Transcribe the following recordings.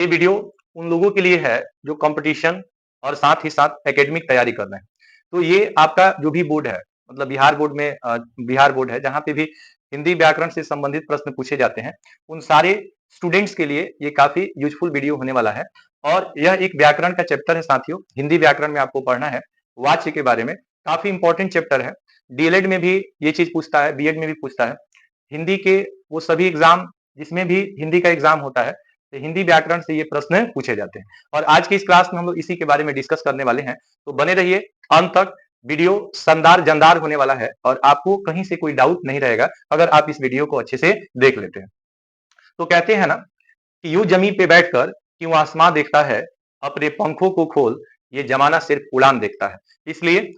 ये वीडियो उन लोगों के लिए है जो कंपटीशन और साथ ही साथ एकेडमिक तैयारी कर रहे हैं। तो ये आपका जो भी बोर्ड है, मतलब बिहार बोर्ड में बिहार बोर्ड है जहाँ पे भी हिंदी व्याकरण से संबंधित प्रश्न पूछे जाते हैं, उन सारे स्टूडेंट्स के लिए ये काफी यूजफुल वीडियो होने वाला है। और यह एक व्याकरण का चैप्टर है साथियों, हिंदी व्याकरण में आपको पढ़ना है वाच्य के बारे में। काफी इंपॉर्टेंट चैप्टर है। डीएलएड में भी ये चीज पूछता है, बीएड में भी पूछता है। हिंदी के वो सभी एग्जाम जिसमें भी हिंदी का एग्जाम होता है, तो हिंदी व्याकरण से ये प्रश्न पूछे जाते हैं। और आज की इस क्लास में हम लोग इसी के बारे में डिस्कस करने वाले हैं। तो बने रहिए अंत तक। वीडियो शानदार जानदार होने वाला है और आपको कहीं से कोई डाउट नहीं रहेगा अगर आप इस वीडियो को अच्छे से देख लेते हैं। तो कहते हैं ना कि यूं जमीन पे बैठकर क्यों आसमां देखता है, अपने पंखों को खोल, ये जमाना सिर्फ उड़ान देखता है। इसलिए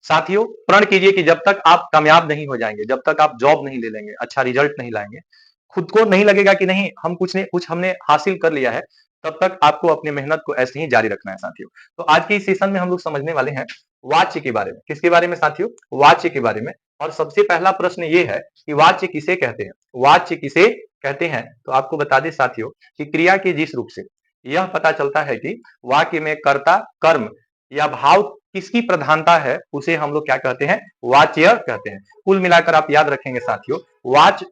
साथियों, प्रण कीजिए कि जब तक आप कामयाब नहीं हो जाएंगे, जब तक आप जॉब नहीं ले लेंगे, अच्छा रिजल्ट नहीं लाएंगे, खुद को नहीं लगेगा कि नहीं हम कुछ हमने हासिल कर लिया है, तब तक आपको अपनी मेहनत को ऐसे ही जारी रखना है साथियों। तो आज के इस सेशन में हम लोग समझने वाले हैं वाच्य के बारे में। किसके बारे में साथियों? वाच्य के बारे में। और सबसे पहला प्रश्न ये है कि वाच्य किसे कहते हैं? वाच्य किसे कहते हैं? तो आपको बता दें साथियों कि क्रिया के जिस रूप से यह पता चलता है कि वाक्य में कर्ता, कर्म या भाव किसकी प्रधानता है, उसे हम लोग क्या कहते हैं? वाच्य कहते हैं। कुल मिलाकर आप याद रखेंगे साथियों,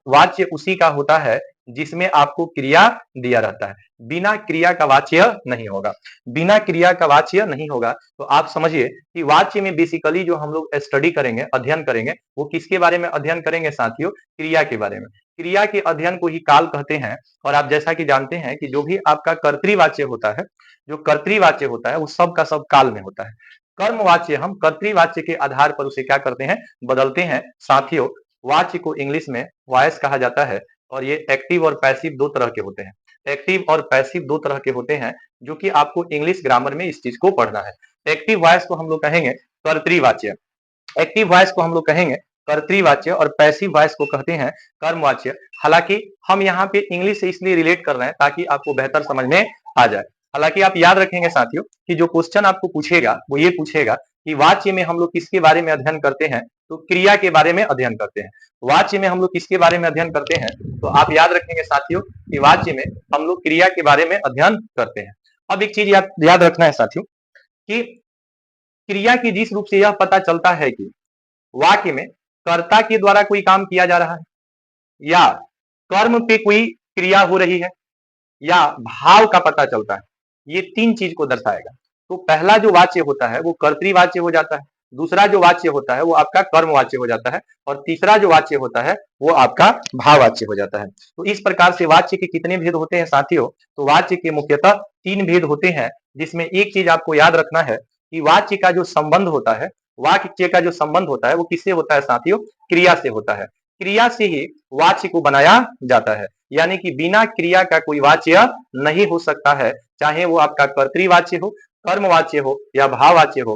वाच्य उसी का होता है जिसमें आपको क्रिया दिया रहता है। बिना क्रिया का वाच्य नहीं होगा। बिना क्रिया का वाच्य नहीं होगा। तो आप समझिए कि वाच्य में बेसिकली जो हम लोग स्टडी करेंगे, अध्ययन करेंगे, वो किसके बारे में अध्ययन करेंगे साथियों? क्रिया के बारे में। क्रिया के अध्ययन को ही काल कहते हैं। और आप जैसा कि जानते हैं कि जो भी आपका कर्तृवाच्य होता है, जो कर्तृवाच्य होता है वो सब का सब काल में होता है। कर्मवाच्य हम कर्तृवाच्य के आधार पर उसे क्या करते हैं? बदलते हैं साथियों। वाच्य को इंग्लिश में वॉइस कहा जाता है और ये एक्टिव और पैसिव दो तरह के होते हैं। एक्टिव और पैसिव दो तरह के होते हैं, जो कि आपको इंग्लिश ग्रामर में इस चीज को पढ़ना है। एक्टिव वॉइस को हम लोग कहेंगे कर्तृवाच्य, एक्टिव वॉइस को हम लोग कहेंगे कर्तृवाच्य और पैसिव वॉइस को कहते हैं कर्मवाच्य। हालांकि हम यहाँ पे इंग्लिश से इसलिए रिलेट कर रहे हैं ताकि आपको बेहतर समझ में आ जाए। हालांकि आप याद रखेंगे साथियों कि जो क्वेश्चन आपको पूछेगा वो ये पूछेगा कि वाच्य में हम लोग किसके बारे में अध्ययन करते हैं? तो क्रिया के बारे में अध्ययन करते हैं। वाच्य में हम लोग किसके बारे में अध्ययन करते हैं? तो आप याद रखेंगे साथियों कि वाच्य में हम लोग क्रिया के बारे में अध्ययन करते हैं। अब एक चीज याद रखना है साथियों कि क्रिया की जिस रूप से यह पता चलता है कि वाक्य में कर्ता के द्वारा कोई काम किया जा रहा है, या कर्म पे कोई क्रिया हो रही है, या भाव का पता चलता है, ये तीन चीज को दर्शाएगा। तो पहला जो वाच्य होता है वो कर्तृवाच्य हो जाता है, दूसरा जो वाच्य होता है वो आपका कर्मवाच्य हो जाता है, और तीसरा जो वाच्य होता है वो आपका भाववाच्य हो जाता है। तो इस प्रकार से वाच्य के कितने भेद होते हैं साथियों? तो वाच्य के मुख्यतः तीन भेद होते हैं, जिसमें एक चीज आपको याद रखना है कि वाच्य का जो संबंध होता है, वाक्य का जो संबंध होता है वो किससे होता है साथियों? क्रिया से होता है। क्रिया से ही वाच्य को बनाया जाता है, यानी कि बिना क्रिया का कोई वाच्य नहीं हो सकता है, चाहे वो आपका कर्तृवाच्य हो, कर्मवाच्य हो या भाववाच्य हो।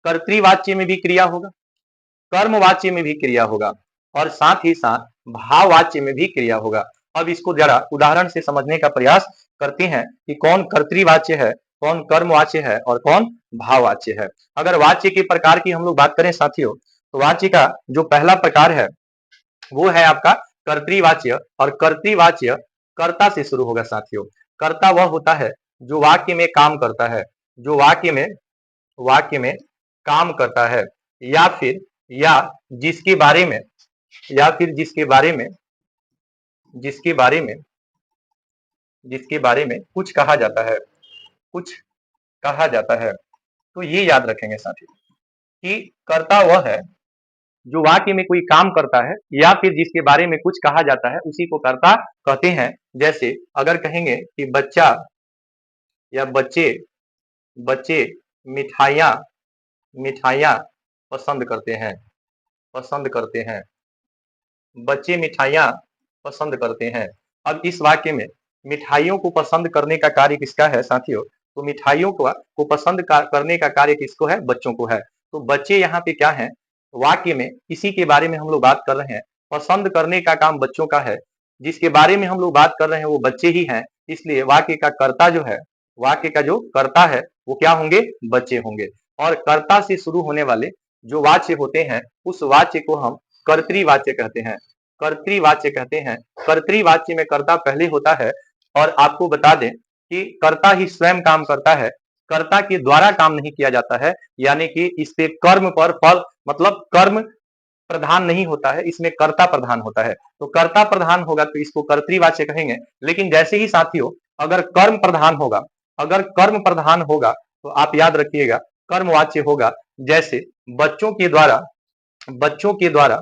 कर्तृवाच्य में भी क्रिया होगा, कर्मवाच्य में भी क्रिया होगा, और साथ ही साथ भाववाच्य में भी क्रिया होगा। अब इसको जरा उदाहरण से समझने का प्रयास करते हैं कि कौन कर्तृवाच्य है, कौन कर्मवाच्य है और कौन भाववाच्य है। अगर वाच्य के प्रकार की हम लोग बात करें साथियों, तो वाच्य का जो पहला प्रकार है वो है आपका कर्तृवाच्य। और कर्तृवाच्य कर्ता से शुरू होगा साथियों। कर्ता वह होता है जो वाक्य में काम करता है, जो वाक्य में काम करता है, या फिर या जिसके बारे में या फिर जिसके बारे में जिसके बारे में कुछ कहा जाता है, कुछ कहा जाता है। तो ये याद रखेंगे साथियों कि कर्ता वह है जो वाक्य में कोई काम करता है या फिर जिसके बारे में कुछ कहा जाता है, उसी को कर्ता कहते हैं। जैसे अगर कहेंगे कि बच्चा या बच्चे बच्चे मिठाइयाँ मिठाइयाँ पसंद करते हैं, पसंद करते हैं, बच्चे मिठाइयाँ पसंद करते हैं। अब इस वाक्य में मिठाइयों को पसंद करने का कार्य किसका है साथियों? तो मिठाइयों को पसंद करने का कार्य किसको है? बच्चों को है। तो बच्चे यहाँ पे क्या है? वाक्य में इसी के बारे में हम लोग बात कर रहे हैं। पसंद करने का काम बच्चों का है, जिसके बारे में हम लोग बात कर रहे हैं वो बच्चे ही हैं। इसलिए वाक्य का कर्ता जो है, वाक्य का जो कर्ता है वो क्या होंगे? बच्चे होंगे। और कर्ता से शुरू होने वाले जो वाच्य होते हैं, उस वाच्य को हम कर्तृवाच्य कहते हैं, कर्तृवाच्य कहते हैं। कर्तृवाच्य में कर्ता पहले होता है। और आपको बता दें कि कर्ता ही स्वयं काम करता है, कर्ता के द्वारा काम नहीं किया जाता है, यानी कि इस पे कर्म पर फल मतलब कर्म प्रधान नहीं होता है, इसमें कर्ता प्रधान होता है। तो कर्ता प्रधान होगा तो इसको कर्तृवाच्य कहेंगे। लेकिन जैसे ही साथियों अगर कर्म प्रधान होगा, अगर कर्म प्रधान होगा तो आप याद रखिएगा कर्मवाच्य होगा। जैसे बच्चों के द्वारा, बच्चों के द्वारा,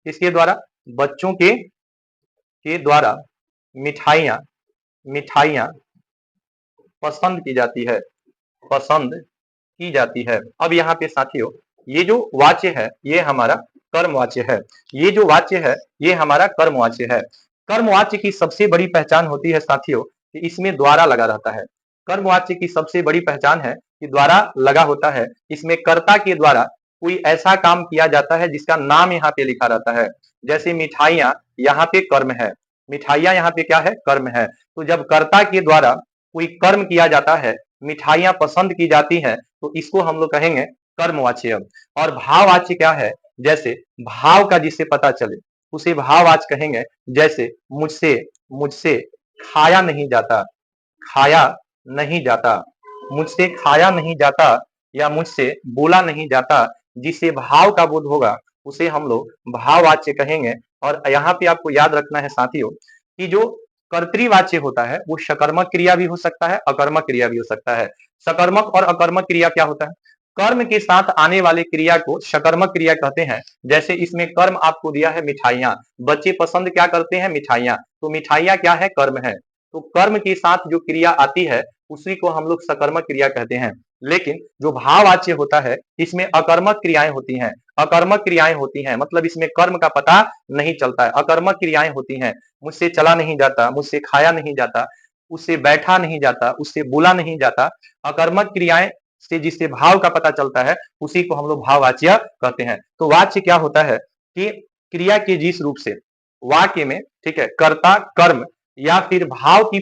किसके द्वारा, बच्चों के द्वारा मिठाइयां, मिठाइयां पसंद की जाती है, पसंद की जाती है। अब यहाँ पे साथियों ये जो वाच्य है ये हमारा कर्मवाच्य है, ये जो वाच्य है ये हमारा कर्मवाच्य है। कर्मवाच्य की सबसे बड़ी पहचान होती है साथियों कि इसमें द्वारा लगा रहता है। कर्मवाच्य की सबसे बड़ी पहचान है कि द्वारा लगा होता है, इसमें कर्ता के द्वारा कोई ऐसा काम किया जाता है जिसका नाम यहाँ पे लिखा रहता है। जैसे मिठाइयां, यहाँ पे कर्म है, मिठाइयां यहाँ पे क्या है, कर्म है। तो जब कर्ता के द्वारा कोई कर्म किया जाता है, मिठाइयां पसंद की जाती हैं, तो इसको हम लोग कहेंगे कर्मवाच्य। और भाववाच्य क्या है, जैसे भाव का जिससे पता चले उसे भाववाच्य कहेंगे। जैसे मुझसे, मुझसे खाया नहीं जाता, खाया नहीं जाता, मुझसे खाया नहीं जाता या मुझसे बोला नहीं जाता, जिससे भाव का बोध होगा उसे हम लोग भाववाच्य कहेंगे। और यहाँ पे आपको याद रखना है साथियों कि जो कर्तृवाच्य होता है वो सकर्मक क्रिया भी हो सकता है, अकर्मक क्रिया भी हो सकता है। सकर्मक और अकर्मक क्रिया क्या होता है, कर्म के साथ आने वाले क्रिया को सकर्मक क्रिया कहते हैं। जैसे इसमें कर्म आपको दिया है मिठाइयां, बच्चे पसंद क्या करते हैं, मिठाइयां, तो मिठाइयां क्या है, कर्म है। तो कर्म के साथ जो क्रिया आती है उसी को हम लोग सकर्मक क्रिया कहते हैं। लेकिन जो भाववाच्य होता है इसमें अकर्मक क्रियाएं होती हैं, अकर्मक क्रियाएं होती हैं, मतलब इसमें कर्म का पता नहीं चलता है, अकर्मक क्रियाएं होती हैं। मुझसे चला नहीं जाता, मुझसे खाया नहीं जाता, उससे बैठा नहीं जाता, उससे बोला नहीं जाता। अकर्मक क्रियाएं से जिससे भाव का पता चलता है उसी को हम लोग भाववाच्य कहते हैं। तो वाच्य क्या होता है कि क्रिया के जिस रूप से वाक्य में, ठीक है, कर्ता कर्म या फिर भाव की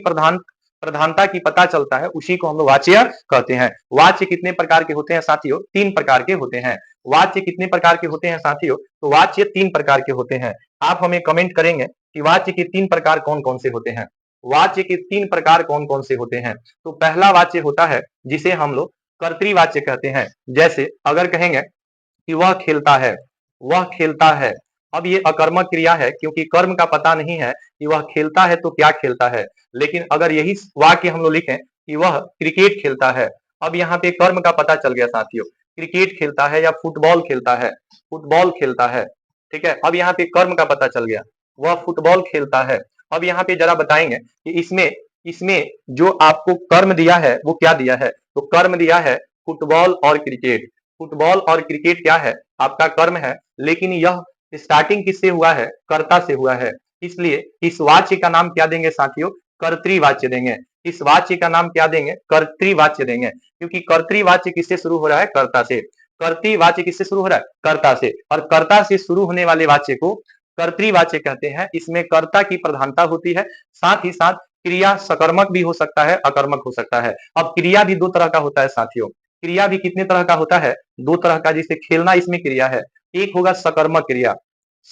प्रधानता की पता चलता है उसी को हम लोग वाच्य कहते हैं। वाच्य कितने प्रकार के होते हैं साथियों, 3 प्रकार के होते हैं। वाच्य कितने प्रकार के होते हैं साथियों, तो वाच्य 3 प्रकार के होते हैं। आप हमें कमेंट करेंगे कि वाच्य के 3 प्रकार कौन कौन से होते हैं। वाच्य के 3 प्रकार कौन कौन से होते हैं, तो पहला वाच्य होता है जिसे हम लोग कर्तृवाच्य कहते हैं। जैसे अगर कहेंगे कि वह खेलता है, वह खेलता है, अब ये अकर्मक क्रिया है क्योंकि कर्म का पता नहीं है कि वह खेलता है तो क्या खेलता है। लेकिन अगर यही वाक्य हम लोग लिखें कि वह क्रिकेट खेलता है, अब यहाँ पे कर्म का पता चल गया साथियों, क्रिकेट खेलता है या फुटबॉल खेलता है, फुटबॉल खेलता है, ठीक है, अब यहाँ पे कर्म का पता चल गया, वह फुटबॉल खेलता है। अब यहाँ पे जरा बताएंगे कि इसमें इसमें जो आपको कर्म दिया है वो क्या दिया है, तो कर्म दिया है फुटबॉल और क्रिकेट। फुटबॉल और क्रिकेट क्या है, आपका कर्म है, लेकिन यह स्टार्टिंग किससे हुआ है, कर्ता से हुआ है। इसलिए इस वाच्य का नाम क्या देंगे साथियों, कर्तृवाच्य देंगे। इस वाच्य का नाम क्या देंगे, कर्तृवाच्य देंगे, क्योंकि कर्तृवाच्य किससे शुरू हो रहा है, कर्ता से। कर्तृवाच्य किससे शुरू हो रहा है, कर्ता से, और कर्ता से शुरू होने वाले वाच्य को कर्तृवाच्य कहते हैं। इसमें कर्ता की प्रधानता होती है, साथ ही साथ क्रिया सकर्मक भी हो सकता है, अकर्मक हो सकता है। अब क्रिया भी 2 तरह का होता है साथियों, क्रिया भी कितने तरह का होता है, 2 तरह का। जिसे खेलना इसमें क्रिया है, एक होगा सकर्मक क्रिया,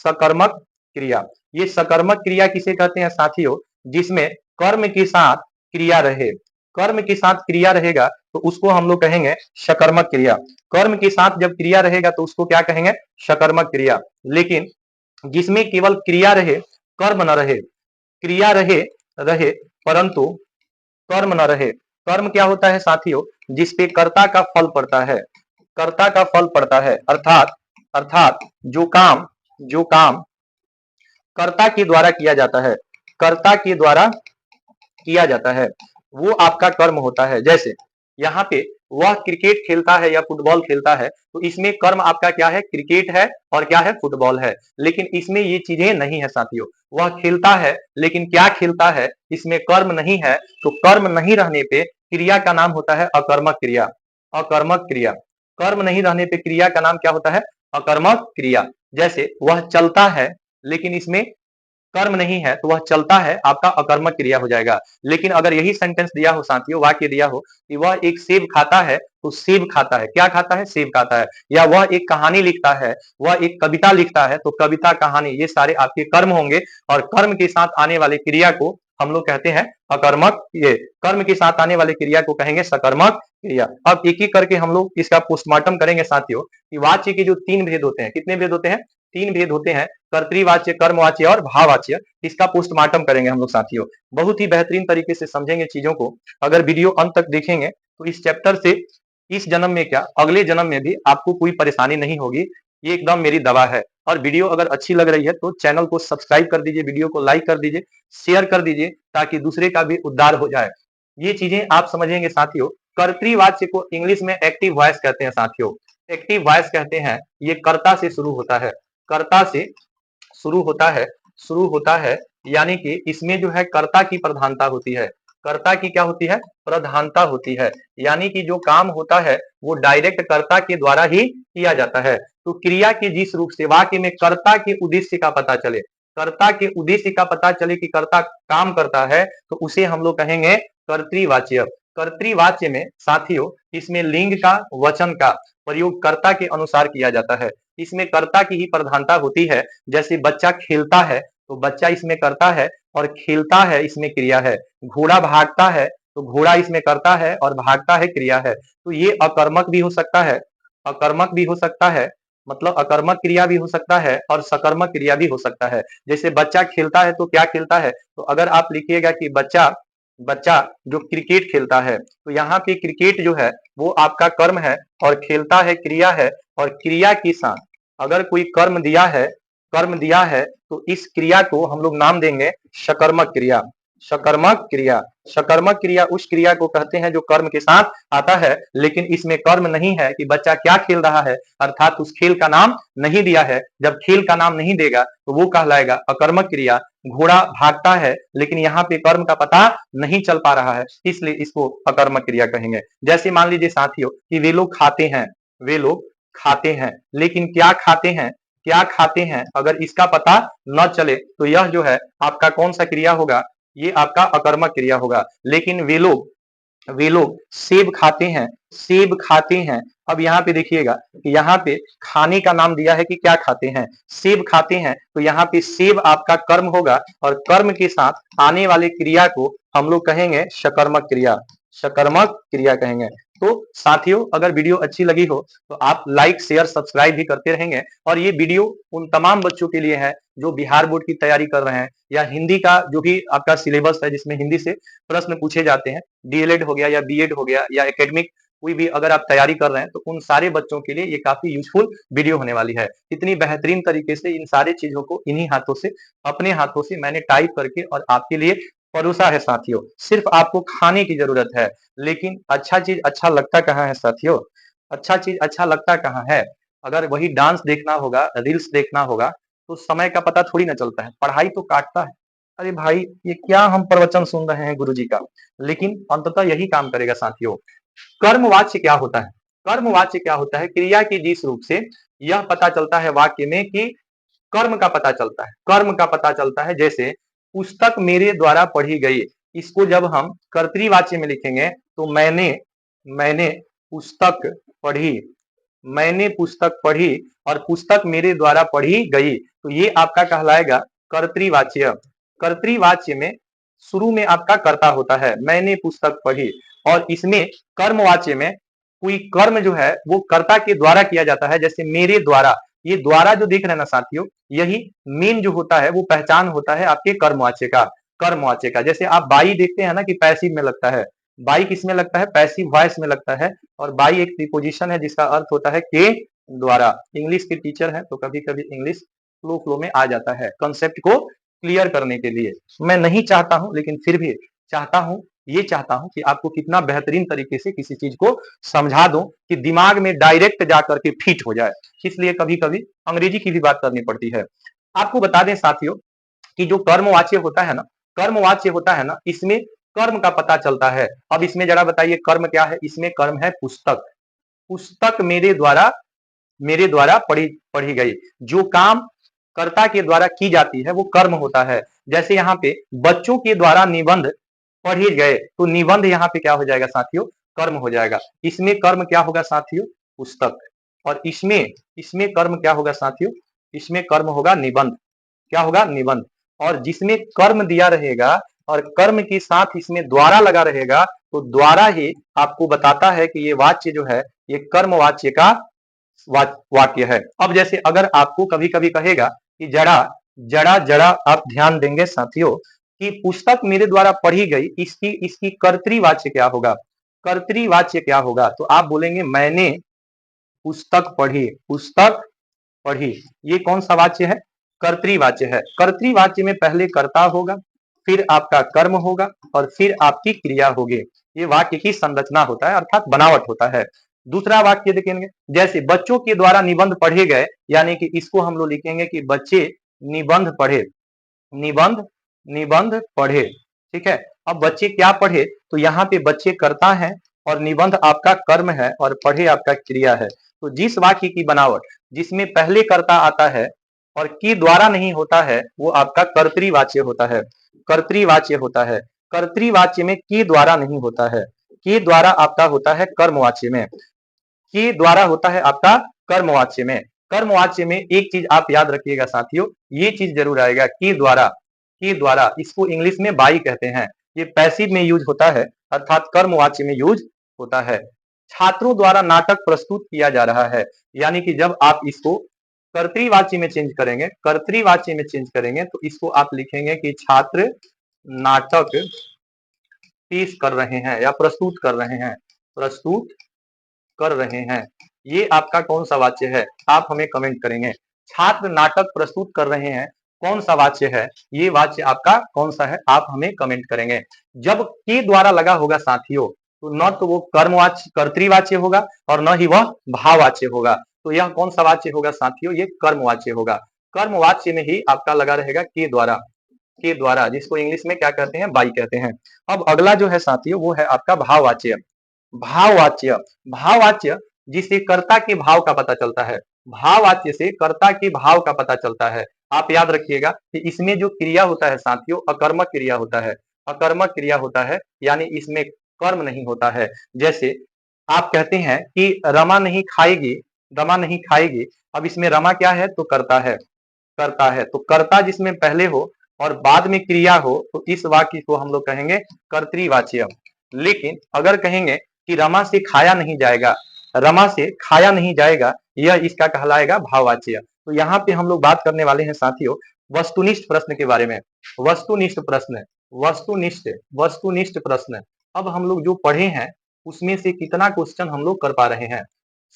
सकर्मक क्रिया। ये सकर्मक क्रिया किसे कहते हैं साथियों, जिसमें कर्म के साथ क्रिया रहे, कर्म के साथ क्रिया रहेगा तो उसको हम लोग कहेंगे सकर्मक क्रिया। कर्म के साथ जब क्रिया रहेगा तो उसको क्या कहेंगे, सकर्मक क्रिया। लेकिन जिसमें केवल क्रिया रहे, कर्म न रहे, क्रिया रहे रहे परंतु कर्म न रहे। कर्म क्या होता है साथियों, जिसपे कर्ता का फल पड़ता है, कर्ता का फल पड़ता है, अर्थात अर्थात जो काम कर्ता के द्वारा किया जाता है, कर्ता के द्वारा किया जाता है, वो आपका कर्म होता है। जैसे यहाँ पे वह क्रिकेट खेलता है या फुटबॉल खेलता है, तो इसमें कर्म आपका क्या है, क्रिकेट है और क्या है, फुटबॉल है। लेकिन इसमें ये चीजें नहीं है साथियों, वह खेलता है लेकिन क्या खेलता है, इसमें कर्म नहीं है। तो कर्म नहीं रहने पे क्रिया का नाम होता है अकर्मक क्रिया, अकर्मक क्रिया। कर्म नहीं रहने पे क्रिया का नाम क्या होता है, अकर्मक क्रिया। जैसे वह चलता है लेकिन इसमें कर्म नहीं है तो वह चलता है, आपका अकर्मक क्रिया हो जाएगा। लेकिन अगर यही सेंटेंस दिया हो साथियों, वाक्य दिया हो कि वह एक सेब खाता है, तो सेब खाता है, क्या खाता है, सेब खाता है। या वह एक कहानी लिखता है, वह एक कविता लिखता है, तो कविता, कहानी, ये सारे आपके कर्म होंगे। और कर्म के साथ आने वाले क्रिया को हम लोग कहते हैं अकर्मक, ये कर्म के साथ आने वाले क्रिया को कहेंगे सकर्मक क्रिया। अब एक एक करके हम लोग इसका पोस्टमार्टम करेंगे साथियों कि वाच्य के जो 3 भेद होते हैं, कितने भेद होते हैं? 3 भेद होते हैं, कर्तृवाच्य, कर्मवाच्य और भाववाच्य। इसका पोस्टमार्टम करेंगे हम लोग साथियों, बहुत ही बेहतरीन तरीके से समझेंगे चीजों को। अगर वीडियो अंत तक देखेंगे तो इस चैप्टर से इस जन्म में क्या अगले जन्म में भी आपको कोई परेशानी नहीं होगी, ये एकदम मेरी दवा है। और वीडियो अगर अच्छी लग रही है तो चैनल को सब्सक्राइब कर दीजिए, वीडियो को लाइक कर दीजिए, शेयर कर दीजिए, ताकि दूसरे का भी उद्धार हो जाए। ये चीजें आप समझेंगे साथियों। कर्तृवाच्य को इंग्लिश में एक्टिव वॉइस कहते हैं साथियों, एक्टिव वॉइस कहते हैं। ये कर्ता से शुरू होता है, कर्ता से शुरू होता है, शुरू होता है, यानी कि इसमें जो है कर्ता की प्रधानता होती है। कर्ता की क्या होती है? प्रधानता होती है, यानी कि जो काम होता है वो डायरेक्ट कर्ता के द्वारा ही किया जाता है। तो क्रिया के जिस रूप से वाक्य में कर्ता के उद्देश्य का पता चले, कर्ता के उद्देश्य का पता चले कि कर्ता काम करता है, तो उसे हम लोग कहेंगे कर्तृवाच्य। कर्तृवाच्य में साथियों इसमें लिंग का, वचन का प्रयोग कर्ता के अनुसार किया जाता है। इसमें कर्ता की ही प्रधानता होती है। जैसे बच्चा खेलता है तो बच्चा इसमें कर्ता है और खेलता है इसमें क्रिया है। घोड़ा भागता है तो घोड़ा इसमें कर्ता है और भागता है क्रिया है। तो ये अकर्मक भी हो सकता है, अकर्मक भी हो सकता है, मतलब अकर्मक क्रिया भी हो सकता है और सकर्मक क्रिया भी हो सकता है। जैसे बच्चा खेलता है तो क्या खेलता है? तो अगर आप लिखिएगा कि बच्चा, बच्चा जो क्रिकेट खेलता है, तो यहाँ पे क्रिकेट जो है वो आपका कर्म है और खेलता है क्रिया है। और क्रिया के साथ अगर कोई कर्म दिया है, कर्म दिया है, तो इस क्रिया को हम लोग नाम देंगे सकर्मक क्रिया। सकर्मक क्रिया, सकर्मक क्रिया उस क्रिया को कहते हैं जो कर्म के साथ आता है, लेकिन इसमें कर्म नहीं है कि बच्चा क्या खेल रहा है, अर्थात उस खेल का नाम नहीं दिया है। जब खेल का नाम नहीं देगा तो वो कहलाएगा अकर्मक क्रिया। घोड़ा भागता है लेकिन यहाँ पे कर्म का पता नहीं चल पा रहा है, इसलिए इसको अकर्मक क्रिया कहेंगे। जैसे मान लीजिए साथियों कि वे लोग खाते हैं, वे लोग खाते हैं, लेकिन क्या खाते हैं, क्या खाते हैं, अगर इसका पता न चले तो यह जो है आपका कौन सा क्रिया होगा? ये आपका अकर्मक क्रिया होगा। लेकिन वे लोग सेब खाते हैं, सेब खाते हैं। अब यहाँ पे देखिएगा कि यहाँ पे खाने का नाम दिया है कि क्या खाते हैं, सेब खाते हैं, तो यहाँ पे सेब आपका कर्म होगा और कर्म के साथ आने वाले क्रिया को हम लोग कहेंगे सकर्मक क्रिया, सकर्मक क्रिया कहेंगे। तो साथियों अगर वीडियो अच्छी लगी हो तो आप लाइक, शेयर, सब्सक्राइब भी करते रहेंगे। और ये वीडियो उन तमाम बच्चों के लिए है जो बिहार बोर्ड की तैयारी कर रहे हैं, या हिंदी का जो भी आपका सिलेबस है जिसमें हिंदी से प्रश्न पूछे जाते हैं, डीएलएड हो गया या बीएड हो गया या एकेडमिक कोई भी अगर आप तैयारी कर रहे हैं, तो उन सारे बच्चों के लिए ये काफी यूजफुल वीडियो होने वाली है। इतनी बेहतरीन तरीके से इन सारे चीजों को इन्हीं हाथों से, अपने हाथों से मैंने टाइप करके और आपके लिए परोसा है साथियों। सिर्फ आपको खाने की जरूरत है। लेकिन अच्छा चीज अच्छा लगता कहाँ है साथियों? अच्छा चीज अच्छा लगता कहाँ है? अगर वही डांस देखना होगा, रील्स देखना होगा, तो समय का पता थोड़ी ना चलता है, पढ़ाई तो काटता है। अरे भाई ये क्या हम प्रवचन सुन रहे हैं गुरुजी का, लेकिन अंततः यही काम करेगा साथियों। कर्मवाच्य क्या होता है? कर्मवाच्य क्या होता है? क्रिया की जिस रूप से यह पता चलता है वाक्य में कि कर्म का पता चलता है, कर्म का पता चलता है। जैसे पुस्तक मेरे द्वारा पढ़ी गई, इसको जब हम कर्तृवाच्य में लिखेंगे तो मैंने, मैंने पुस्तक पढ़ी, मैंने पुस्तक पढ़ी और पुस्तक मेरे द्वारा पढ़ी गई, तो ये आपका कहलाएगा कर्तृवाच्य। कर्तृवाच्य में शुरू में आपका कर्ता होता है, मैंने पुस्तक पढ़ी, और इसमें कर्मवाच्य में कोई कर्म जो है वो कर्ता के द्वारा किया जाता है। जैसे मेरे द्वारा, ये द्वारा जो देख रहे हैं ना साथियों, यही मेन जो होता है वो पहचान होता है आपके कर्मवाच्य का, कर्मवाच्य का। जैसे आप बाई देखते हैं ना कि पैसिव में लगता है, बाई किसमें लगता है? पैसिव वॉइस में लगता है। और बाई एक प्रीपोजिशन है जिसका अर्थ होता है के द्वारा। इंग्लिश के टीचर हैं तो कभी कभी इंग्लिश फ्लो फ्लो में आ जाता है, कंसेप्ट को क्लियर करने के लिए। मैं नहीं चाहता हूं, लेकिन फिर भी चाहता हूं, ये चाहता हूं कि आपको कितना बेहतरीन तरीके से किसी चीज को समझा दूं कि दिमाग में डायरेक्ट जाकर के फिट हो जाए। इसलिए कभी कभी अंग्रेजी की भी बात करनी पड़ती है। आपको बता दें साथियों कि जो कर्मवाच्य होता है ना, कर्मवाच्य होता है ना, इसमें कर्म का पता चलता है। अब इसमें जरा बताइए कर्म क्या है? इसमें कर्म है पुस्तक, पुस्तक मेरे द्वारा पढ़ी पढ़ी गई। जो काम कर्ता के द्वारा की जाती है वो कर्म होता है। जैसे यहाँ पे बच्चों के द्वारा निबंध पढ़े गए, तो निबंध यहाँ पे क्या हो जाएगा साथियों? कर्म हो जाएगा। इसमें कर्म क्या होगा साथियों? पुस्तक। और इसमें, इसमें कर्म क्या होगा साथियों? इसमें कर्म होगा निबंध। क्या होगा? निबंध। और जिसमें कर्म दिया रहेगा और कर्म के साथ इसमें द्वारा लगा रहेगा तो द्वारा ही आपको बताता है कि ये वाच्य जो है ये कर्म वाच्य का वाक्य है। अब जैसे अगर आपको कभी कभी कहेगा कि जड़ा जड़ा जड़ा, आप ध्यान देंगे साथियों कि पुस्तक मेरे द्वारा पढ़ी गई, इसकी इसकी कर्तृवाच्य क्या होगा, कर्तृवाच्य क्या होगा, तो आप बोलेंगे मैंने पुस्तक पढ़ी, पुस्तक पढ़ी। ये कौन सा वाच्य है, कर्तृवाच्य है। कर्तृवाच्य में पहले कर्ता होगा, फिर आपका कर्म होगा और फिर आपकी क्रिया होगी। ये वाक्य की संरचना होता है, अर्थात बनावट होता है। दूसरा वाक्य देखेंगे, जैसे बच्चों के द्वारा निबंध पढ़े गए, यानी कि इसको हम लोग लिखेंगे कि बच्चे निबंध पढ़े, निबंध निबंध पढ़े। ठीक है, अब बच्चे क्या पढ़े, तो यहाँ पे बच्चे कर्ता है और निबंध आपका कर्म है और पढ़े आपका क्रिया है। तो जिस वाक्य की बनावट जिसमें पहले कर्ता आता है और की द्वारा नहीं होता है वो आपका कर्तृवाच्य होता है, कर्तृवाच्य होता है। कर्तृवाच्य में की द्वारा नहीं होता है, की द्वारा आपका होता है कर्मवाच्य में, की द्वारा होता है आपका कर्मवाच्य में। कर्मवाच्य में एक चीज आप याद रखिएगा साथियों, ये चीज जरूर आएगा की द्वारा, की द्वारा, इसको इंग्लिश में बाई कहते हैं। ये पैसिव में यूज होता है, अर्थात कर्मवाच्य में यूज होता है। छात्रों द्वारा नाटक प्रस्तुत किया जा रहा है, यानी कि जब आप इसको कर्तृवाच्य में चेंज करेंगे, कर्तृवाच्य में चेंज करेंगे तो इसको आप लिखेंगे कि छात्र नाटक पेश कर रहे हैं या प्रस्तुत कर रहे हैं, प्रस्तुत कर रहे हैं। ये आपका कौन सा वाच्य है, आप हमें कमेंट करेंगे। छात्र नाटक प्रस्तुत कर रहे हैं कौन सा वाच्य है, ये वाच्य आपका कौन सा है, आप हमें कमेंट करेंगे। जब के द्वारा लगा होगा साथियों तो न तो वो कर्मवाच्य कर्तृवाच्य होगा और न ही वह भाववाच्य होगा। तो यह कौन सा वाच्य होगा साथियों, ये कर्मवाच्य होगा। कर्मवाच्य में ही आपका लगा रहेगा के द्वारा, के द्वारा, जिसको इंग्लिश में क्या कहते हैं, बाई कहते हैं। अब अगला जो है साथियों वो है आपका भाववाच्य। भाववाच्य, भाववाच्य जिसे कर्ता के भाव का पता चलता है, भाववाच्य से कर्ता के भाव का पता चलता है। आप याद रखिएगा कि इसमें जो क्रिया होता है साथियों अकर्मक क्रिया होता है, अकर्मक क्रिया होता है, यानी इसमें कर्म नहीं होता है। जैसे आप कहते हैं कि रमा नहीं खाएगी, रमा नहीं खाएगी, अब इसमें रमा क्या है, तो कर्ता है, करता है। तो कर्ता जिसमें पहले हो और बाद में क्रिया हो तो इस वाक्य को हम लोग कहेंगे कर्तृवाच्य। लेकिन अगर कहेंगे कि रमा से खाया नहीं जाएगा, रमा से खाया नहीं जाएगा, यह इसका कहलाएगा भाववाच्य। तो यहाँ पे हम लोग बात करने वाले हैं साथियों वस्तुनिष्ठ प्रश्न के बारे में। वस्तुनिष्ठ प्रश्न, वस्तुनिष्ठ, वस्तुनिष्ठ प्रश्न। अब हम लोग जो पढ़े हैं उसमें से कितना क्वेश्चन हम लोग कर पा रहे हैं,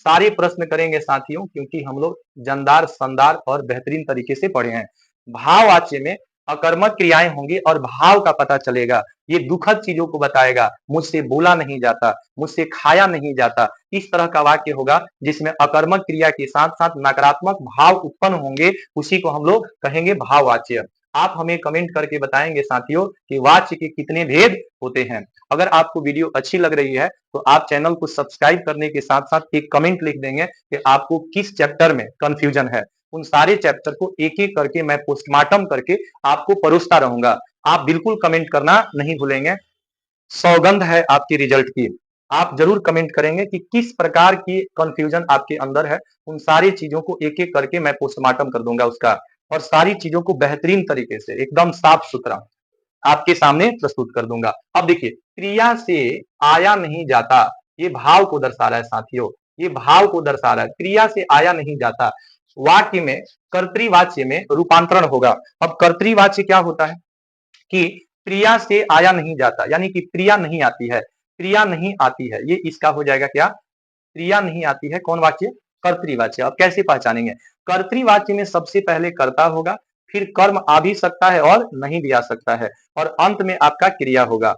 सारे प्रश्न करेंगे साथियों क्योंकि हम लोग जानदार, शानदार और बेहतरीन तरीके से पढ़े हैं। भाववाच्य में अकर्मक क्रियाएं होंगी और भाव का पता चलेगा, ये दुखद चीजों को बताएगा, मुझसे बोला नहीं जाता, मुझसे खाया नहीं जाता, इस तरह का वाक्य होगा जिसमें अकर्मक क्रिया के साथ साथ नकारात्मक भाव उत्पन्न होंगे, उसी को हम लोग कहेंगे भाववाच्य। आप हमें कमेंट करके बताएंगे साथियों कि वाच्य के कितने भेद होते हैं। अगर आपको वीडियो अच्छी लग रही है तो आप चैनल को सब्सक्राइब करने के साथ साथ एक कमेंट लिख देंगे कि आपको किस चैप्टर में कंफ्यूजन है। उन सारे चैप्टर को एक एक करके मैं पोस्टमार्टम करके आपको परोसता रहूंगा। आप बिल्कुल कमेंट करना नहीं भूलेंगे, सौगंध है आपकी रिजल्ट की। आप जरूर कमेंट करेंगे कि किस प्रकार की कंफ्यूजन आपके अंदर है, उन सारी चीजों को एक एक करके मैं पोस्टमार्टम कर दूंगा उसका, और सारी चीजों को बेहतरीन तरीके से एकदम साफ सुथरा आपके सामने प्रस्तुत कर दूंगा। अब देखिए क्रिया से आया नहीं जाता, ये भाव को दर्शा रहा है साथियों, ये भाव को दर्शा रहा है, क्रिया से आया नहीं जाता। वाक्य में कर्तृवाच्य में रूपांतरण होगा। अब कर्तृवाच्य क्या होता है कि क्रिया से आया नहीं जाता, यानी कि क्रिया नहीं आती है, क्रिया नहीं आती है, ये इसका हो जाएगा क्या, क्रिया नहीं आती है, कौन वाच्य, कर्तृवाच्य। अब कैसे पहचानेंगे, कर्तृवाच्य में सबसे पहले कर्ता होगा, फिर कर्म आ भी सकता है और नहीं भी आ सकता है, और अंत में आपका क्रिया होगा,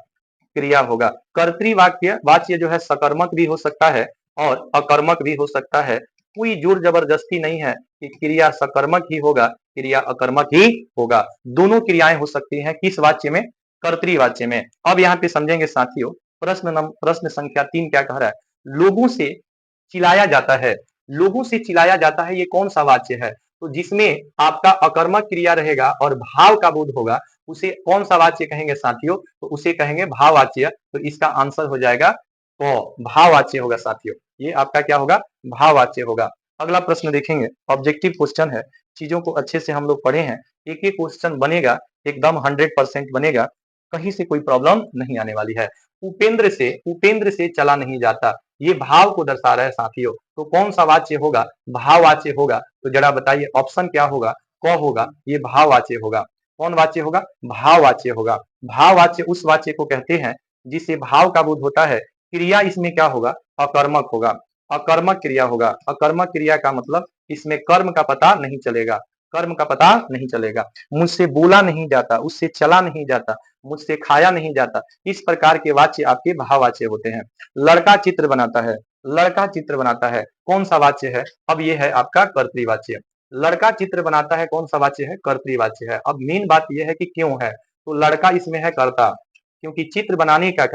क्रिया होगा। कर्तृवाक्य वाच्य जो है सकर्मक भी हो सकता है और अकर्मक भी हो सकता है, कोई जोर जबरदस्ती नहीं है कि क्रिया सकर्मक ही होगा, क्रिया अकर्मक ही होगा, दोनों क्रियाएं हो सकती हैं किस वाच्य में, कर्तृवाच्य में। अब यहाँ पे समझेंगे साथियों प्रश्न संख्या 3 क्या कह रहा है, लोगों से चिल्लाया जाता है, लोगों से चिल्लाया जाता है, ये कौन सा वाच्य है, तो जिसमें आपका अकर्मक क्रिया रहेगा और भाव का बोध होगा उसे कौन सा वाच्य कहेंगे साथियों, तो उसे कहेंगे भाववाच्य। तो इसका आंसर हो जाएगा भाववाच्य होगा साथियों, ये आपका क्या होगा, भाववाच्य होगा। अगला प्रश्न देखेंगे, ऑब्जेक्टिव क्वेश्चन है, चीजों को अच्छे से हम लोग पढ़े हैं, एक एक क्वेश्चन बनेगा एकदम 100% बनेगा। कहीं से कोई प्रॉब्लम नहीं आने वाली है। उपेंद्र से चला नहीं जाता, ये भाव को दर्शा रहा है साथियों। तो कौन सा वाच्य होगा? भाववाच्य होगा। तो जरा बताइए ऑप्शन क्या होगा? क होगा, ये भाववाच्य होगा। कौन वाच्य होगा? भाववाच्य होगा। भाववाच्य उस वाच्य को कहते हैं जिससे भाव का बोध होता है। क्रिया इसमें क्या होगा? अकर्मक होगा। अकर्मक क्रिया होगा। अकर्मक क्रिया का मतलब इसमें कर्म का पता नहीं चलेगा। कर्म का पता नहीं चलेगा। मुझसे बोला नहीं जाता, उससे चला नहीं जाता, मुझसे खाया नहीं जाता, इस प्रकार के वाच्य आपके भाववाच्य होते हैं। लड़का चित्र बनाता है, लड़का चित्र बनाता है, कौन सा वाच्य है? अब ये है आपका कर्तृवाच्य। लड़का चित्र बनाता है कौन सा वाच्य है? कर्तृवाच्य है। अब मेन बात यह है कि क्यों है, तो लड़का इसमें है कर्ता, क्योंकि चित्र बनाने का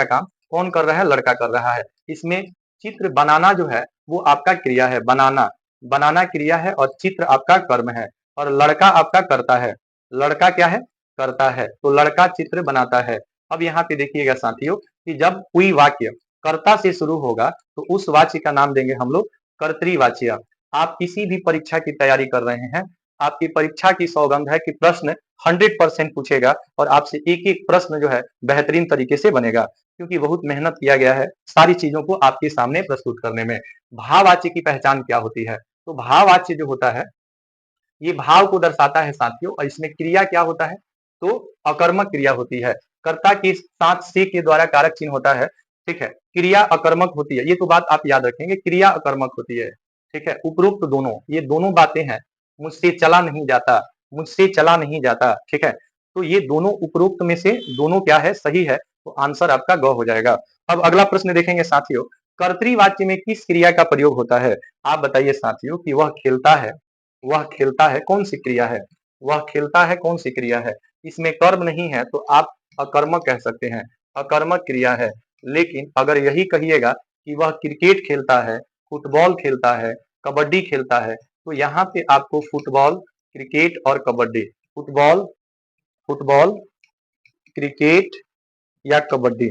काम कौन कर रहा है? लड़का कर रहा है। इसमें चित्र बनाना जो है वो आपका क्रिया है, बनाना, बनाना क्रिया है और चित्र आपका कर्म है और लड़का आपका करता है। लड़का क्या है? करता है। तो लड़का चित्र बनाता है। अब यहाँ पे देखिएगा साथियों कि जब कोई वाक्य कर्ता से शुरू होगा तो उस वाच्य का नाम देंगे हम लोग कर्तृवाच्य। आप किसी भी परीक्षा की तैयारी कर रहे हैं, आपकी परीक्षा की सौगंध है कि प्रश्न 100% पूछेगा और आपसे एक एक प्रश्न जो है बेहतरीन तरीके से बनेगा, क्योंकि बहुत मेहनत किया गया है सारी चीजों को आपके सामने प्रस्तुत करने में। भाववाच्य की पहचान क्या होती है? तो भाववाच्य जो होता है ये भाव को दर्शाता है साथियों, और इसमें क्रिया क्या होता है? तो अकर्मक क्रिया होती है। कर्ता के साथ से के द्वारा कारक चिन्ह होता है। ठीक है, क्रिया अकर्मक होती है, ये तो बात आप याद रखेंगे, क्रिया अकर्मक होती है। ठीक है, उपरोक्त दोनों, ये दोनों बातें हैं। मुझसे चला नहीं जाता, मुझसे चला नहीं जाता। ठीक है, तो ये दोनों उपरोक्त में से दोनों क्या है? सही है। तो आंसर आपका ग हो जाएगा। अब अगला प्रश्न देखेंगे साथियों, कर्तृवाच्य में किस क्रिया का प्रयोग होता है? आप बताइए साथियों कि वह खेलता है, वह खेलता है कौन सी क्रिया है? वह खेलता है कौन सी क्रिया है? इसमें कर्म नहीं है तो आप अकर्मक कह सकते हैं, अकर्मक क्रिया है। लेकिन अगर यही कहिएगा कि वह क्रिकेट खेलता है, फुटबॉल खेलता है, कबड्डी खेलता है, तो यहाँ पे आपको फुटबॉल, क्रिकेट और कबड्डी, फुटबॉल, फुटबॉल, क्रिकेट या कबड्डी,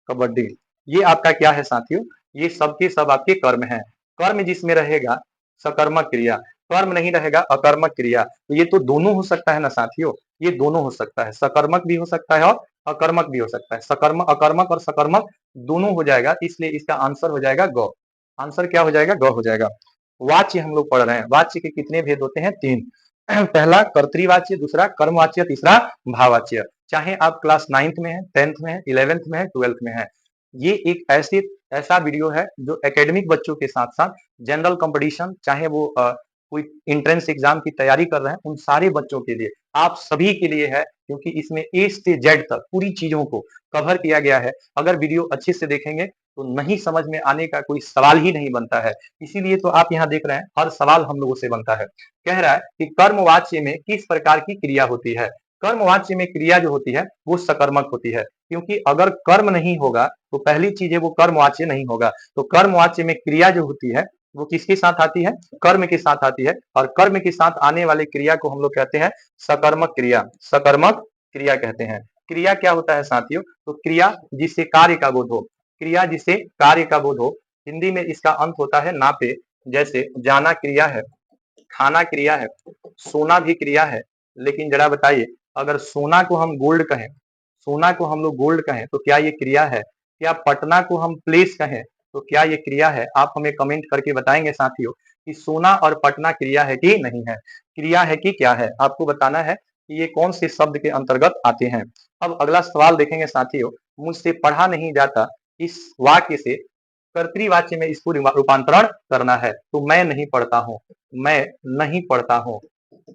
कबड्डी, ये आपका क्या है साथियों? ये सब के सब आपके कर्म हैं। कर्म जिसमें रहेगा सकर्मक क्रिया, कर्म नहीं रहेगा अकर्मक क्रिया। तो ये तो दोनों हो सकता है ना साथियों, ये दोनों हो सकता है, सकर्मक भी हो सकता है और अकर्मक भी हो सकता है। सकर्म अकर्मक और सकर्मक दोनों हो जाएगा, इसलिए इसका आंसर हो जाएगा ग। आंसर क्या हो जाएगा? ग हो जाएगा। वाच्य हम लोग पढ़ रहे हैं, वाच्य के कितने भेद होते हैं? 3। पहला कर्तृवाच्य, दूसरा कर्मवाच्य, तीसरा भाववाच्य। चाहे आप क्लास 9th में है, 10th में है, 11th में है, 12th में है, ये एक ऐसा वीडियो है जो एकेडमिक बच्चों के साथ साथ जनरल कंपटीशन, चाहे वो कोई एंट्रेंस एग्जाम की तैयारी कर रहे हैं, उन सारे बच्चों के लिए, आप सभी के लिए है, क्योंकि इसमें ए से जेड तक पूरी चीजों को कवर किया गया है। अगर वीडियो अच्छे से देखेंगे तो नहीं समझ में आने का कोई सवाल ही नहीं बनता है। इसीलिए तो आप यहाँ देख रहे हैं हर सवाल हम लोगों से बनता है। कह रहा है कि कर्मवाच्य में किस प्रकार की क्रिया होती है? कर्मवाच्य में क्रिया जो होती है वो सकर्मक होती है, क्योंकि अगर कर्म नहीं होगा तो पहली चीज है वो कर्मवाच्य नहीं होगा। तो कर्मवाच्य में क्रिया जो होती है वो किसके साथ आती है? कर्म के साथ आती है, और कर्म के साथ आने वाले क्रिया को हम लोग कहते हैं सकर्मक क्रिया, सकर्मक क्रिया कहते हैं। क्रिया क्या होता है साथियों? तो क्रिया जिससे कार्य का बोध हो, क्रिया जिससे कार्य का बोध हो, हिंदी में इसका अंत होता है ना पे। जैसे जाना क्रिया है, खाना क्रिया है, सोना भी क्रिया है। लेकिन जरा बताइए, अगर सोना को हम गोल्ड कहें, सोना को हम लोग गोल्ड कहें तो क्या ये क्रिया है? क्या पटना को हम प्लेस कहें तो क्या ये क्रिया है? आप हमें कमेंट करके बताएंगे साथियों कि सोना और पटना क्रिया है कि नहीं है, क्रिया है कि क्या है? आपको बताना है कि ये कौन से शब्द के अंतर्गत आते हैं। अब अगला सवाल देखेंगे साथियों, मुझसे पढ़ा नहीं जाता, इस वाक्य से कर्तृवाच्य में इसको रूपांतरण करना है। तो मैं नहीं पढ़ता हूँ, मैं नहीं पढ़ता हूँ,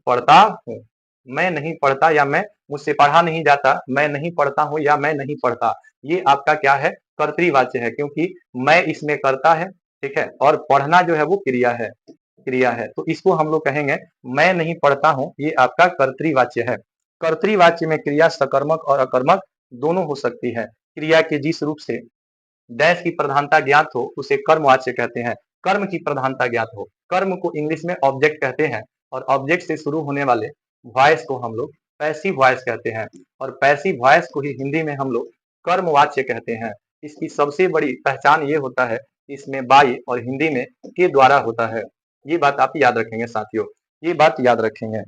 पढ़ता हूँ, मैं नहीं पढ़ता, या मैं मुझसे पढ़ा नहीं जाता, मैं नहीं पढ़ता हूँ, या मैं नहीं पढ़ता, ये आपका क्या है? कर्तृवाच्य है, क्योंकि मैं इसमें करता है। ठीक है, और पढ़ना जो है वो क्रिया है, क्रिया है। तो इसको हम लोग कहेंगे मैं नहीं पढ़ता हूँ, ये आपका कर्तृवाच्य है। कर्तृवाच्य में क्रिया सकर्मक और अकर्मक दोनों हो सकती है। क्रिया के जिस रूप से डैश की प्रधानता ज्ञात हो उसे कर्मवाच्य कहते हैं। कर्म की प्रधानता ज्ञात हो, कर्म को इंग्लिश में ऑब्जेक्ट कहते हैं, और ऑब्जेक्ट से शुरू होने वाले वॉइस को हम लोग पैसिव वॉइस कहते हैं, और पैसिव वॉइस को ही हिंदी में हम लोग कर्मवाच्य कहते हैं। इसकी सबसे बड़ी पहचान ये होता है कि इसमें बाई और हिंदी में के द्वारा होता है। ये बात आप याद रखेंगे साथियों, ये बात याद रखेंगे।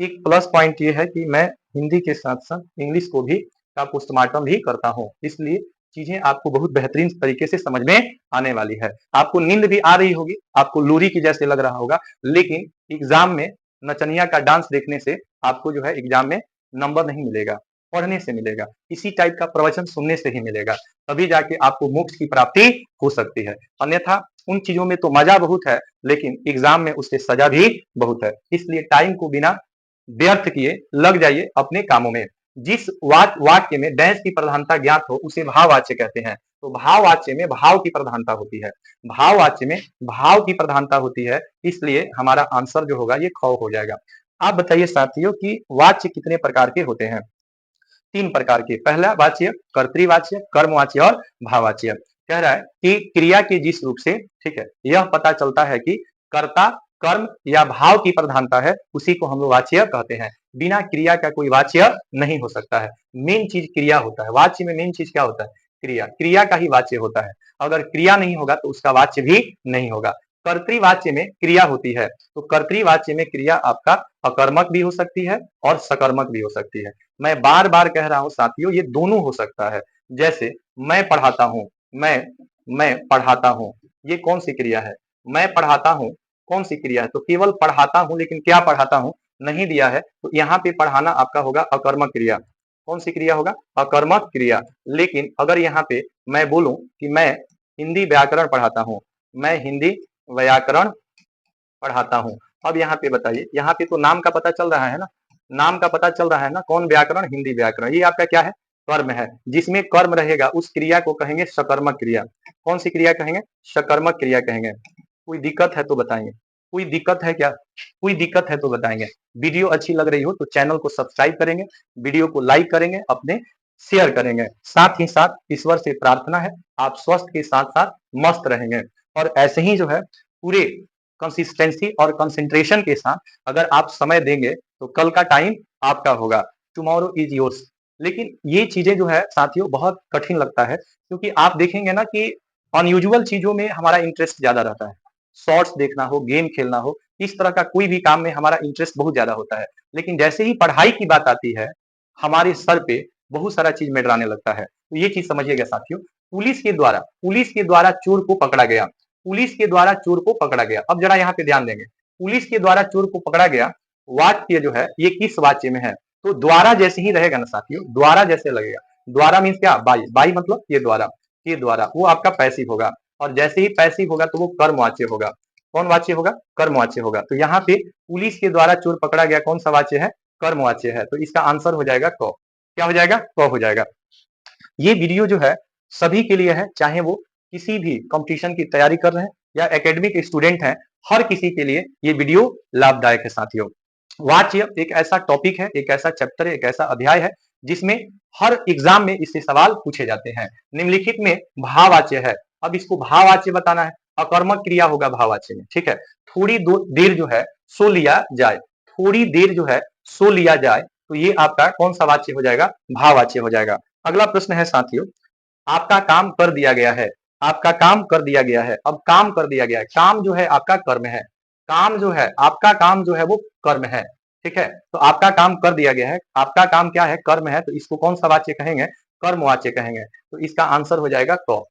एक प्लस पॉइंट ये है कि मैं हिंदी के साथ-साथ इंग्लिश को भी का पोस्टमार्टम भी करता हूँ। इसलिए चीज़ें आपको बहुत बेहतरीन तरीके से समझ में आने वाली है। आपको नींद भी आ रही होगी, आपको लोरी की जैसे लग रहा होगा, लेकिन एग्ज़ाम में नचनिया का डांस देखने से आपको जो है एग्ज़ाम में नंबर नहीं मिलेगा, पढ़ने से मिलेगा। इसी टाइप का प्रवचन सुनने से ही मिलेगा, तभी जाके आपको मोक्ष की प्राप्ति हो सकती है। अन्यथा उन चीज़ों में तो मज़ा बहुत है, लेकिन एग्ज़ाम में उससे सज़ा भी बहुत है। इसलिए टाइम को बिना व्यर्थ किए लग जाइए अपने कामों में। जिस वाक्य में डैश की प्रधानता ज्ञात हो उसे भाववाच्य कहते हैं। तो भाववाच्य में भाव की प्रधानता होती है, भाववाच्य में भाव की प्रधानता होती है, इसलिए हमारा आंसर जो होगा ये ख हो जाएगा। आप बताइए साथियों कि वाच्य कितने प्रकार के होते हैं? 3 प्रकार के। पहला वाच्य कर्तृवाच्य, कर्मवाच्य और भाववाच्य। कह रहा है कि क्रिया के जिस रूप से, ठीक है, यह पता चलता है कि कर्ता कर्म या भाव की प्रधानता है, उसी को हम लोग वाच्य कहते हैं। बिना क्रिया का कोई वाच्य नहीं हो सकता है। मेन चीज क्रिया होता है। वाच्य में मेन चीज क्या होता है? क्रिया। क्रिया का ही वाच्य होता है। अगर क्रिया नहीं होगा तो उसका वाच्य भी नहीं होगा। कर्तृवाच्य में क्रिया होती है, तो कर्तृवाच्य में क्रिया आपका अकर्मक भी हो सकती है और सकर्मक भी हो सकती है। मैं बार बार कह रहा हूं साथियों, ये दोनों हो सकता है। जैसे मैं पढ़ाता हूं, मैं पढ़ाता हूं, ये कौन सी क्रिया है? मैं पढ़ाता हूं कौन सी क्रिया है? तो केवल पढ़ाता हूं, लेकिन क्या पढ़ाता हूं नहीं दिया है, तो यहाँ पे पढ़ाना आपका होगा अकर्मक क्रिया। कौन सी क्रिया होगा? अकर्मक क्रिया। लेकिन अगर यहाँ पे मैं बोलूं कि मैं हिंदी व्याकरण पढ़ाता हूं, मैं हिंदी व्याकरण पढ़ाता हूं, अब यहाँ पे बताइए, यहाँ पे तो नाम का पता चल रहा है ना, नाम का पता चल रहा है ना, कौन व्याकरण? हिंदी व्याकरण। ये आपका क्या है? कर्म है। जिसमें कर्म रहेगा उस क्रिया को कहेंगे सकर्मक क्रिया। कौन सी क्रिया कहेंगे? सकर्मक क्रिया कहेंगे। कोई दिक्कत है तो बताएंगे, कोई दिक्कत है क्या? कोई दिक्कत है तो बताएंगे। वीडियो अच्छी लग रही हो तो चैनल को सब्सक्राइब करेंगे, वीडियो को लाइक करेंगे, अपने शेयर करेंगे। साथ ही साथ ईश्वर से प्रार्थना है आप स्वस्थ के साथ साथ मस्त रहेंगे, और ऐसे ही जो है पूरे कंसिस्टेंसी और कंसंट्रेशन के साथ अगर आप समय देंगे तो कल का टाइम आपका होगा। Tomorrow is yours. लेकिन ये चीजें जो है साथियों बहुत कठिन लगता है, क्योंकि आप देखेंगे ना कि अनयूजुअल चीजों में हमारा इंटरेस्ट ज्यादा रहता है। शॉर्ट्स देखना हो, गेम खेलना हो, इस तरह का कोई भी काम में हमारा इंटरेस्ट बहुत ज्यादा होता है। लेकिन जैसे ही पढ़ाई की बात आती है, हमारे सर पे बहुत सारा चीज मंडराने लगता है। तो ये चीज समझिएगा साथियों। पुलिस के द्वारा चोर को पकड़ा गया, पुलिस के द्वारा चोर को पकड़ा गया। अब जरा यहाँ पे ध्यान देंगे, पुलिस के द्वारा चोर को पकड़ा गया, वाक्य जो है ये किस वाच्य में है? तो द्वारा जैसे ही रहेगा ना साथियों, द्वारा जैसे लगेगा। द्वारा मीन्स क्या? बाई। बाई मतलब ये द्वारा, ये द्वारा वो आपका पैसिव होगा, और जैसे ही पैसिव होगा तो वो कर्मवाच्य होगा। कौन वाच्य होगा? कर्मवाच्य होगा। तो यहाँ पे पुलिस के द्वारा चोर पकड़ा गया कौन सा वाच्य है? कर्मवाच्य है। तो इसका आंसर हो जाएगा क। क्या हो जाएगा? क हो जाएगा। ये वीडियो जो है सभी के लिए है, चाहे वो किसी भी कंपटीशन की तैयारी कर रहे हैं या एकेडमिक स्टूडेंट हैं, हर किसी के लिए ये वीडियो लाभदायक है साथियों। वाच्य एक ऐसा टॉपिक है, एक ऐसा चैप्टर है, एक ऐसा अध्याय है जिसमें हर एग्जाम में इससे सवाल पूछे जाते हैं। निम्नलिखित में भाववाच्य है, अब इसको भाववाच्य बताना है। अकर्मक क्रिया होगा भाववाच्य में, ठीक है। थोड़ी देर जो है सो लिया जाए, थोड़ी देर जो है सो लिया जाए, तो ये आपका कौन सा वाच्य हो जाएगा? भाववाच्य हो जाएगा। अगला प्रश्न है साथियों, आपका काम कर दिया गया है, आपका काम कर दिया गया है। अब काम कर दिया गया है, काम जो है आपका कर्म है, काम जो है आपका काम जो है वो कर्म है, ठीक है। तो आपका काम कर दिया गया है, आपका काम क्या है? कर्म है, तो इसको कौन सा वाच्य कहेंगे? कर्म वाच्य कहेंगे। तो इसका आंसर हो जाएगा क,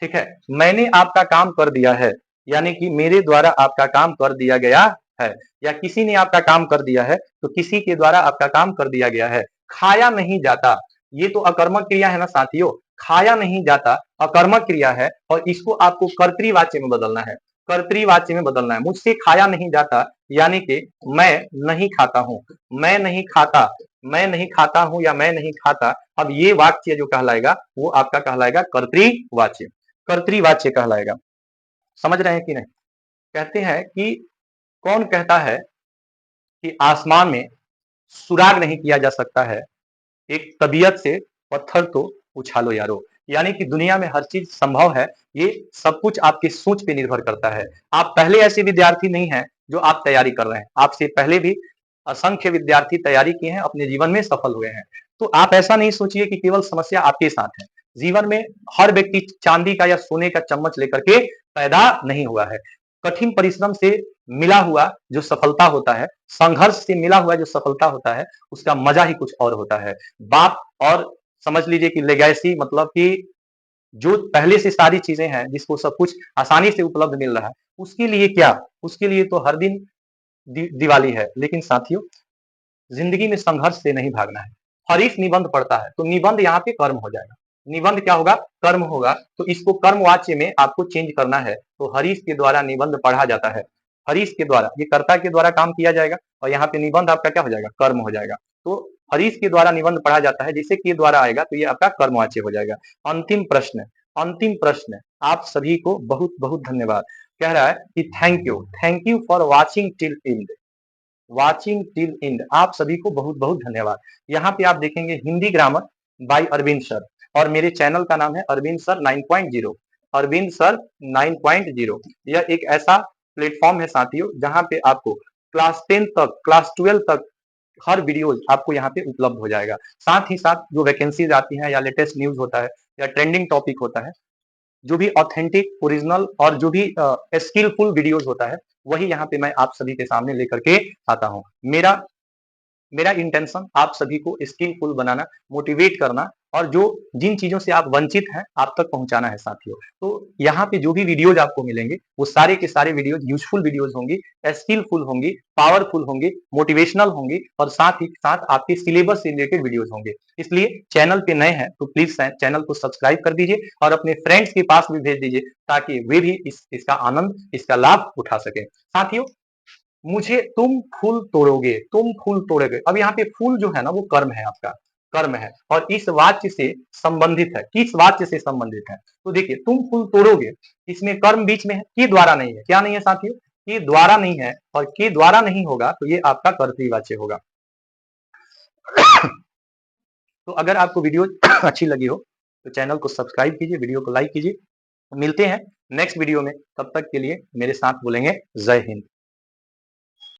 ठीक है। मैंने आपका काम कर दिया है, यानी कि मेरे द्वारा आपका काम कर दिया गया है, या किसी ने आपका काम कर दिया है तो किसी के द्वारा आपका काम कर दिया गया है। खाया नहीं जाता, ये तो अकर्मक क्रिया है ना साथियों, खाया नहीं जाता अकर्मक क्रिया है, और इसको आपको कर्तृवाच्य में बदलना है, कर्तृवाच्य में बदलना है। मुझसे खाया नहीं जाता, यानी कि मैं नहीं खाता हूं, मैं नहीं खाता, मैं नहीं खाता हूं या मैं नहीं खाता। अब ये वाक्य जो कहलाएगा वो आपका कहलाएगा कर्तृवाच्य, कर्तृवाच्य कहलाएगा। समझ रहे हैं कि नहीं? कहते हैं कि कौन कहता है कि आसमान में सुराग नहीं किया जा सकता है, एक तबीयत से पत्थर तो उछालो यारो। यानी कि दुनिया में हर चीज संभव है, ये सब कुछ आपकी सोच पे निर्भर करता है। आप पहले ऐसे विद्यार्थी नहीं हैं जो आप तैयारी कर रहे हैं, आपसे पहले भी असंख्य विद्यार्थी तैयारी किए हैं, अपने जीवन में सफल हुए हैं। तो आप ऐसा नहीं सोचिए कि केवल समस्या आपके साथ है। जीवन में हर व्यक्ति चांदी का या सोने का चम्मच लेकर के पैदा नहीं हुआ है। कठिन परिश्रम से मिला हुआ जो सफलता होता है, संघर्ष से मिला हुआ जो सफलता होता है, उसका मजा ही कुछ और होता है। बात और समझ लीजिए कि लेगेसी मतलब कि जो पहले से सारी चीजें हैं, जिसको सब कुछ आसानी से उपलब्ध मिल रहा है, उसके लिए क्या, उसके लिए तो हर दिन दिवाली है। लेकिन साथियों, जिंदगी में संघर्ष से नहीं भागना है। हरीश निबंध पढ़ता है तो निबंध यहाँ पे कर्म हो जाएगा। निबंध क्या होगा, कर्म होगा। तो इसको कर्म वाच्य में आपको चेंज करना है। तो हरीश के द्वारा निबंध पढ़ा जाता है। हरीश के द्वारा, ये कर्ता के द्वारा काम किया जाएगा और यहाँ पे निबंध आपका क्या हो जाएगा, कर्म हो जाएगा। तो हरीश के द्वारा निबंध पढ़ा जाता है, जैसे के द्वारा आएगा तो ये आपका कर्मवाच्य हो जाएगा। अंतिम प्रश्न, अंतिम प्रश्न, आप सभी को बहुत बहुत धन्यवाद। कह रहा है कि thank you for watching till and, watching till and. आप सभी को बहुत बहुत धन्यवाद। यहाँ पे आप देखेंगे Hindi grammar by Arvind sir, और मेरे चैनल का नाम है अरविंद सर 9.0, अरविंद सर 9.0। यह एक ऐसा प्लेटफॉर्म है साथियों, जहाँ पे आपको क्लास 10 तक, क्लास 12 तक हर वीडियोज आपको यहाँ पे उपलब्ध हो जाएगा। साथ ही साथ जो वैकेंसीज आती हैं या लेटेस्ट न्यूज होता है या ट्रेंडिंग टॉपिक होता है, जो भी ऑथेंटिक, ओरिजिनल और जो भी स्किलफुल वीडियोज होता है, वही यहाँ पे मैं आप सभी के सामने लेकर के आता हूँ। मेरा मेरा इंटेंशन आप सभी को स्किलफुल बनाना, मोटिवेट करना, और जो जिन चीजों से आप वंचित हैं, आप तक पहुंचाना है साथियों। तो यहाँ पे जो भी वीडियोज आपको मिलेंगे, वो सारे के सारे वीडियोज यूजफुल वीडियोज होंगी, स्किलफुल होंगी, पावरफुल होंगी, मोटिवेशनल होंगी, और साथ ही साथ आपके सिलेबस से रिलेटेड वीडियोज होंगे। इसलिए चैनल पे नए हैं तो प्लीज चैनल को सब्सक्राइब कर दीजिए और अपने फ्रेंड्स के पास भी भेज दीजिए, ताकि वे भी इसका आनंद, इसका लाभ उठा सके। साथियों, मुझे तुम फूल तोड़ोगे, तुम फूल तोड़ोगे, अब यहाँ पे फूल जो है ना, वो कर्म है आपका, कर्म है, और इस वाक्य से संबंधित है। किस वाक्य से संबंधित है, तो देखिए, तुम फूल तोड़ोगे, इसमें कर्म बीच में है, के द्वारा नहीं है। क्या नहीं है साथियों, के द्वारा नहीं है, और के द्वारा नहीं होगा तो ये आपका कर्तृवाच्य होगा। तो अगर आपको वीडियो अच्छी लगी हो तो चैनल को सब्सक्राइब कीजिए, वीडियो को लाइक कीजिए। मिलते हैं नेक्स्ट वीडियो में, तब तक के लिए मेरे साथ बोलेंगे जय हिंद।